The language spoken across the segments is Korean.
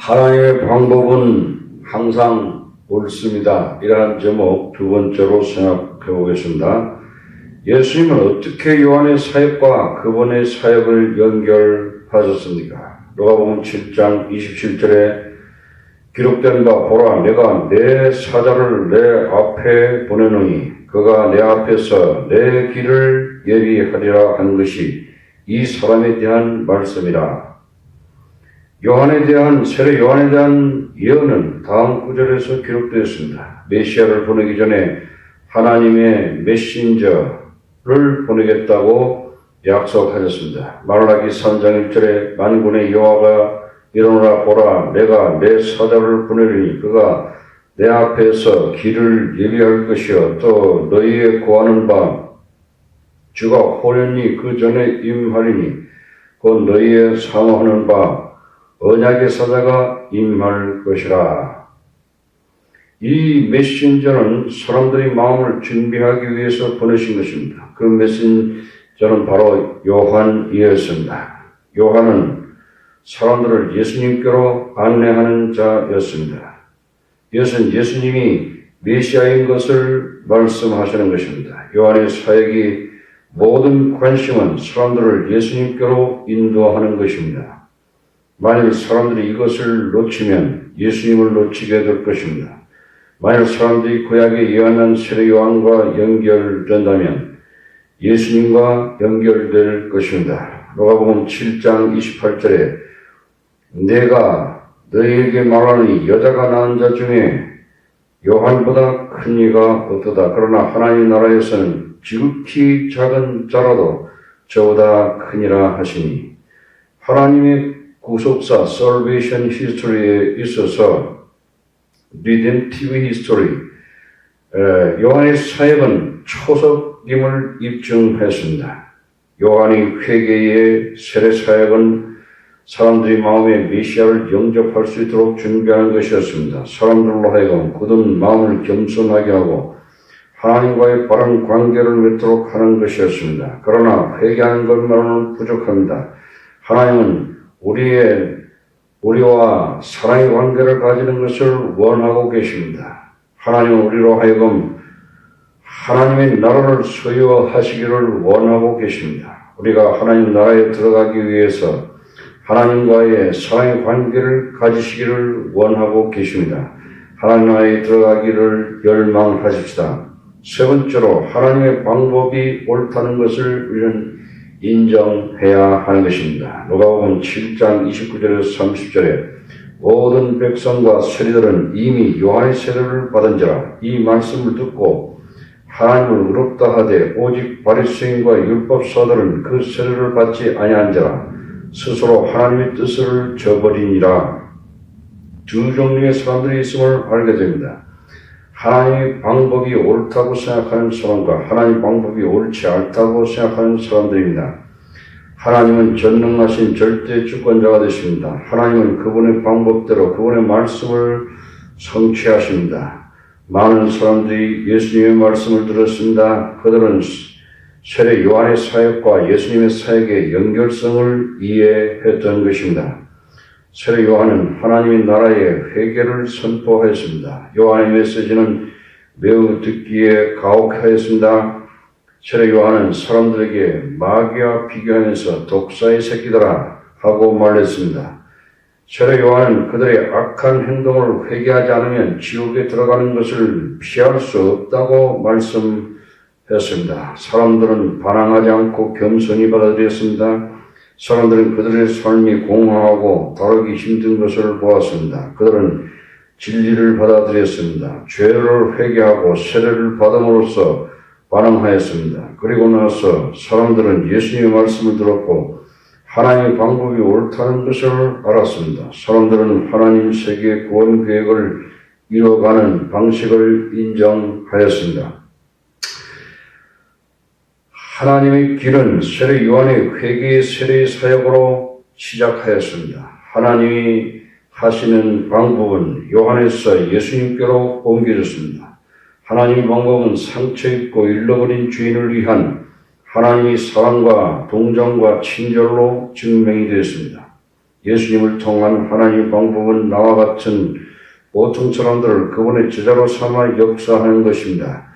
하나님의 방법은 항상 옳습니다. 이러한 제목 두 번째로 생각해 보겠습니다. 예수님은 어떻게 요한의 사역과 그분의 사역을 연결하셨습니까? 누가복음 7장 27절에 기록된 바 보라 내가 내 사자를 내 앞에 보내노니 그가 내 앞에서 내 길을 예비하리라 한 것이 이 사람에 대한 말씀이라. 세례 요한에 대한 예언은 다음 구절에서 기록되었습니다. 메시아를 보내기 전에 하나님의 메신저를 보내겠다고 약속하셨습니다. 말라기 3장 1절에 만군의 여호와가 일어나라 보라 내가 내 사자를 보내리니 그가 내 앞에서 길을 예비할 것이요 또 너희의 구하는 바 주가 호련히 그 전에 임하리니 곧 너희의 사모하는 바 언약의 사자가 임할 것이라. 이 메신저는 사람들의 마음을 준비하기 위해서 보내신 것입니다. 그 메신저는 바로 요한이었습니다. 요한은 사람들을 예수님께로 안내하는 자였습니다. 이것은 예수님이 메시아인 것을 말씀하시는 것입니다. 요한의 사역이 모든 관심은 사람들을 예수님께로 인도하는 것입니다. 만일 사람들이 이것을 놓치면 예수님을 놓치게 될 것입니다. 만일 사람들이 구약에 예언한 세례 요한과 연결된다면 예수님과 연결될 것입니다. 누가복음 7장 28절에 내가 너희에게 말하니 여자가 낳은 자 중에 요한보다 큰 이가 없도다. 그러나 하나님 나라에서는 지극히 작은 자라도 저보다 크니라 하시니 하나님의 구속사 salvation history에 있어서 redemptive history 요한의 사역은 초석임을 입증했습니다. 요한의 회개의 세례 사역은 사람들이 마음에 메시아를 영접할 수 있도록 준비하는 것이었습니다. 사람들로 하여금 굳은 마음을 겸손하게 하고 하나님과의 바른 관계를 맺도록 하는 것이었습니다. 그러나 회개하는 것만으로는 부족합니다. 하나님은 우리와 사랑의 관계를 가지는 것을 원하고 계십니다. 하나님은 우리로 하여금 하나님의 나라를 소유하시기를 원하고 계십니다. 우리가 하나님 나라에 들어가기 위해서 하나님과의 사랑의 관계를 가지시기를 원하고 계십니다. 하나님 나라에 들어가기를 열망하십시다. 세 번째로 하나님의 방법이 옳다는 것을 우리는 인정해야 하는 것입니다. 누가복음 7장 29절에서 30절에 모든 백성과 세리들은 이미 요한의 세례를 받은지라 이 말씀을 듣고 하나님을 의롭다 하되 오직 바리새인과 율법사들은 그 세례를 받지 아니한지라 스스로 하나님의 뜻을 저버리니라. 두 종류의 사람들이 있음을 알게 됩니다. 하나님의 방법이 옳다고 생각하는 사람과 하나님의 방법이 옳지 않다고 생각하는 사람들입니다. 하나님은 전능하신 절대 주권자가 되십니다. 하나님은 그분의 방법대로 그분의 말씀을 성취하십니다. 많은 사람들이 예수님의 말씀을 들었습니다. 그들은 세례 요한의 사역과 예수님의 사역의 연결성을 이해했던 것입니다. 세례 요한은 하나님의 나라의 회개를 선포하였습니다. 요한의 메시지는 매우 듣기에 가혹하였습니다. 세례 요한은 사람들에게 마귀와 비교하면서 독사의 새끼들아 하고 말했습니다. 세례 요한은 그들의 악한 행동을 회개하지 않으면 지옥에 들어가는 것을 피할 수 없다고 말씀했습니다. 사람들은 반항하지 않고 겸손히 받아들였습니다. 사람들은 그들의 삶이 공허하고 다루기 힘든 것을 보았습니다. 그들은 진리를 받아들였습니다. 죄를 회개하고 세례를 받음으로써 반응하였습니다. 그리고 나서 사람들은 예수님의 말씀을 들었고 하나님의 방법이 옳다는 것을 알았습니다. 사람들은 하나님 세계 구원 계획을 이뤄가는 방식을 인정하였습니다. 하나님의 길은 세례 요한의 회개의 세례의 사역으로 시작하였습니다. 하나님이 하시는 방법은 요한에서 예수님께로 옮겨졌습니다. 하나님의 방법은 상처 입고 잃어버린 주인을 위한 하나님의 사랑과 동정과 친절로 증명이 되었습니다. 예수님을 통한 하나님의 방법은 나와 같은 보통 사람들을 그분의 제자로 삼아 역사하는 것입니다.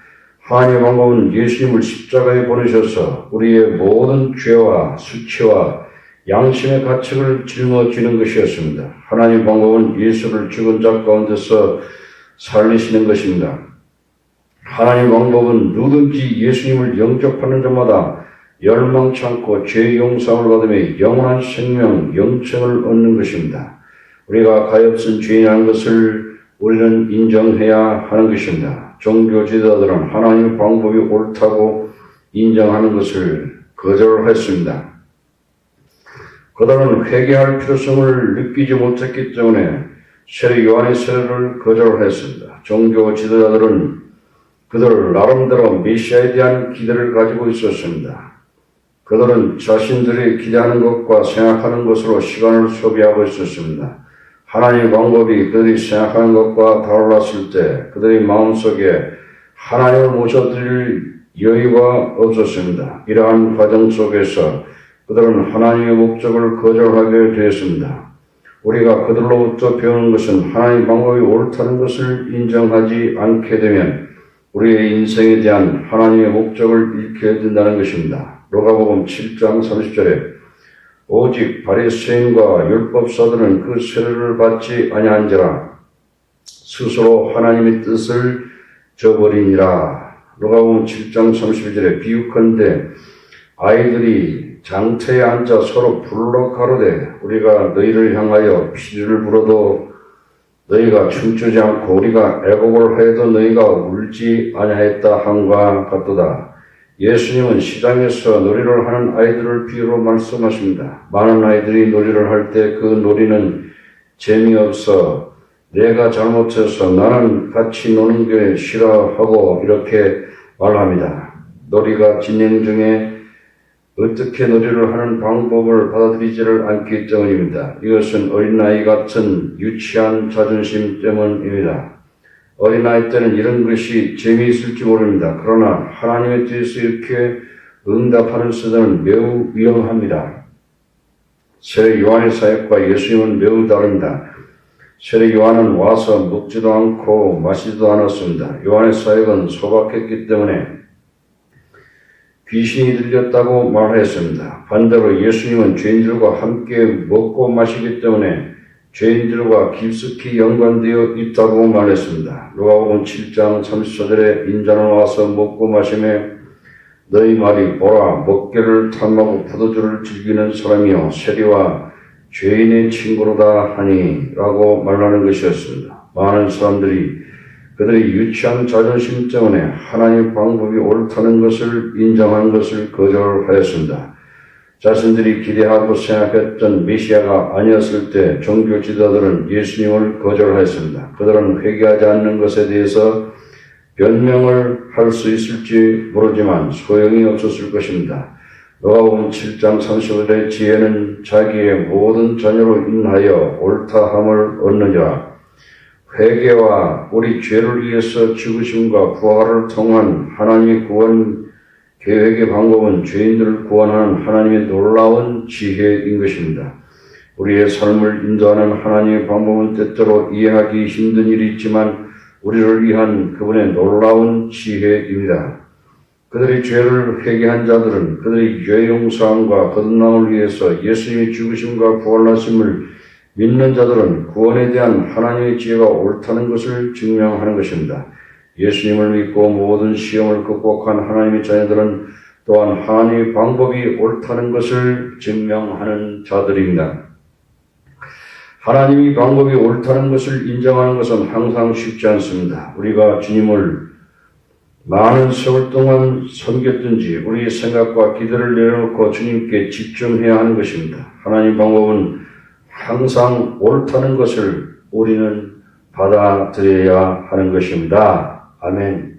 하나님의 방법은 예수님을 십자가에 보내셔서 우리의 모든 죄와 수치와 양심의 가책을 짊어지는 것이었습니다. 하나님의 방법은 예수를 죽은 자 가운데서 살리시는 것입니다. 하나님의 방법은 누구든지 예수님을 영접하는 자마다 열망치 않고 죄 용서를 받으며 영원한 생명, 영생을 얻는 것입니다. 우리가 가엾은 죄인이라는 것을 우리는 인정해야 하는 것입니다. 종교 지도자들은 하나님의 방법이 옳다고 인정하는 것을 거절했습니다. 그들은 회개할 필요성을 느끼지 못했기 때문에 세례 요한의 세례를 거절했습니다. 종교 지도자들은 그들 나름대로 메시아에 대한 기대를 가지고 있었습니다. 그들은 자신들이 기대하는 것과 생각하는 것으로 시간을 소비하고 있었습니다. 하나님의 방법이 그들이 생각하는 것과 달랐을 때 그들의 마음속에 하나님을 모셔드릴 여유가 없었습니다. 이러한 과정 속에서 그들은 하나님의 목적을 거절하게 되었습니다. 우리가 그들로부터 배우는 것은 하나님의 방법이 옳다는 것을 인정하지 않게 되면 우리의 인생에 대한 하나님의 목적을 잃게 된다는 것입니다. 로가복음 7장 30절에 오직 바리새인과 율법사들은 그 세례를 받지 아니한지라 스스로 하나님의 뜻을 저버리니라. 로가복음 7장 31절에 비유컨대 아이들이 장터에 앉아 서로 불러 가로되 우리가 너희를 향하여 피리를 불어도 너희가 춤추지 않고 우리가 애곡을 하여도 너희가 울지 아니하였다 함과 같도다. 예수님은 시장에서 놀이를 하는 아이들을 비유로 말씀하십니다. 많은 아이들이 놀이를 할 때 그 놀이는 재미없어 내가 잘못해서 나는 같이 노는 게 싫어하고 이렇게 말합니다. 놀이가 진행 중에 어떻게 놀이를 하는 방법을 받아들이지를 않기 때문입니다. 이것은 어린아이 같은 유치한 자존심 때문입니다. 어린아이 때는 이런 것이 재미있을지 모릅니다. 그러나 하나님의 뜻에 이렇게 응답하는 수단은 매우 위험합니다. 세례 요한의 사역과 예수님은 매우 다릅니다. 세례 요한은 와서 먹지도 않고 마시지도 않았습니다. 요한의 사역은 소박했기 때문에 귀신이 들렸다고 말했습니다. 반대로 예수님은 죄인들과 함께 먹고 마시기 때문에 죄인들과 깊숙이 연관되어 있다고 말했습니다. 로마복음 7장 34절에 인자는 와서 먹고 마시며 너희 말이 보라 먹개를 탐하고 포도주를 즐기는 사람이요 세리와 죄인의 친구로다 하니 라고 말하는 것이었습니다. 많은 사람들이 그들의 유치한 자존심 때문에 하나님의 방법이 옳다는 것을 인정한 것을 거절하였습니다. 자신들이 기대하고 생각했던 메시아가 아니었을 때 종교 지도자들은 예수님을 거절하였습니다. 그들은 회개하지 않는 것에 대해서 변명을 할 수 있을지 모르지만 소용이 없었을 것입니다. 로마복음 7장 30절의 지혜는 자기의 모든 자녀로 인하여 옳다함을 얻느니라. 회개와 우리 죄를 위해서 죽으심과 부활을 통한 하나님의 구원 계획의 방법은 죄인들을 구원하는 하나님의 놀라운 지혜인 것입니다. 우리의 삶을 인도하는 하나님의 방법은 때때로 이해하기 힘든 일이 있지만 우리를 위한 그분의 놀라운 지혜입니다. 그들의 죄를 회개한 자들은 그들의 죄 용서함과 거듭남을 위해서 예수님의 죽으심과 부활하심을 믿는 자들은 구원에 대한 하나님의 지혜가 옳다는 것을 증명하는 것입니다. 예수님을 믿고 모든 시험을 극복한 하나님의 자녀들은 또한 하나님의 방법이 옳다는 것을 증명하는 자들입니다. 하나님의 방법이 옳다는 것을 인정하는 것은 항상 쉽지 않습니다. 우리가 주님을 많은 세월 동안 섬겼든지 우리의 생각과 기대를 내려놓고 주님께 집중해야 하는 것입니다. 하나님의 방법은 항상 옳다는 것을 우리는 받아들여야 하는 것입니다. 아멘.